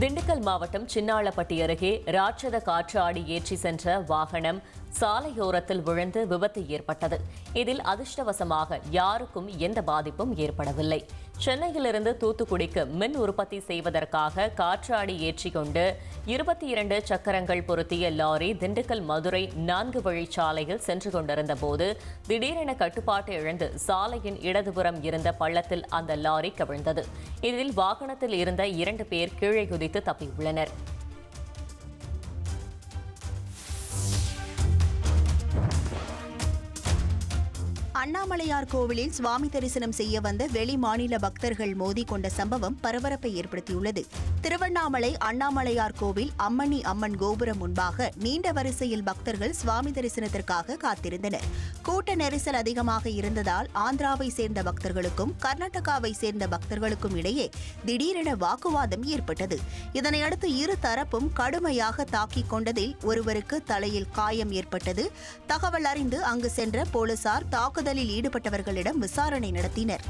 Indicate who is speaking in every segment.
Speaker 1: திண்டுக்கல் மாவட்டம் சின்னாளப்பட்டி அருகே ராட்சத காற்றாடி ஏற்றி சென்ற வாகனம் சாலையோரத்தில் விழுந்து விபத்து ஏற்பட்டது. இதில் அதிர்ஷ்டவசமாக யாருக்கும் எந்த பாதிப்பும் ஏற்படவில்லை. சென்னையிலிருந்து தூத்துக்குடிக்கு மின் உற்பத்தி செய்வதற்காக காற்றாடி ஏற்றிக் கொண்டு 22 சக்கரங்கள் பொருத்திய லாரி திண்டுக்கல் மதுரை 4 வழிச்சாலையில் சென்று கொண்டிருந்த போது திடீரென கட்டுப்பாட்டை இழந்து சாலையின் இடதுபுறம் இருந்த பள்ளத்தில் அந்த லாரி கவிழ்ந்தது. இதில் வாகனத்தில் இருந்த 2 பேர் கீழே குதித்து தப்பியுள்ளனர்.
Speaker 2: அண்ணாமலையார் கோவிலில் சுவாமி தரிசனம் செய்ய வந்த வெளி மாநில பக்தர்கள் மோதி கொண்ட சம்பவம் பரபரப்பை ஏற்படுத்தியுள்ளது. திருவண்ணாமலை அண்ணாமலையார் கோவில் அம்மணி அம்மன் கோபுரம் முன்பாக நீண்ட வரிசையில் பக்தர்கள் சுவாமி தரிசனத்திற்காக காத்திருந்தனர். கூட்ட நெரிசல் அதிகமாக இருந்ததால் ஆந்திராவை சேர்ந்த பக்தர்களுக்கும் கர்நாடகாவை சேர்ந்த பக்தர்களுக்கும் இடையே திடீரென வாக்குவாதம் ஏற்பட்டது. இதனையடுத்து இரு தரப்பும் கடுமையாக தாக்கிக் கொண்டதில் ஒருவருக்கு தலையில் காயம் ஏற்பட்டது. தகவல் அறிந்து அங்கு சென்ற போலீசார் தாக்குதலில் ஈடுபட்டவர்களிடம் விசாரணை நடத்தினர்.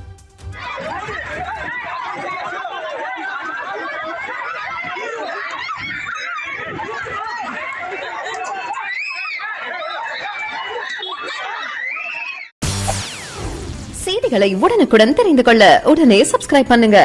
Speaker 3: செய்திகளை உடனுக்குடன் தெரிந்து கொள்ள உடனே சப்ஸ்கிரைப் பண்ணுங்க.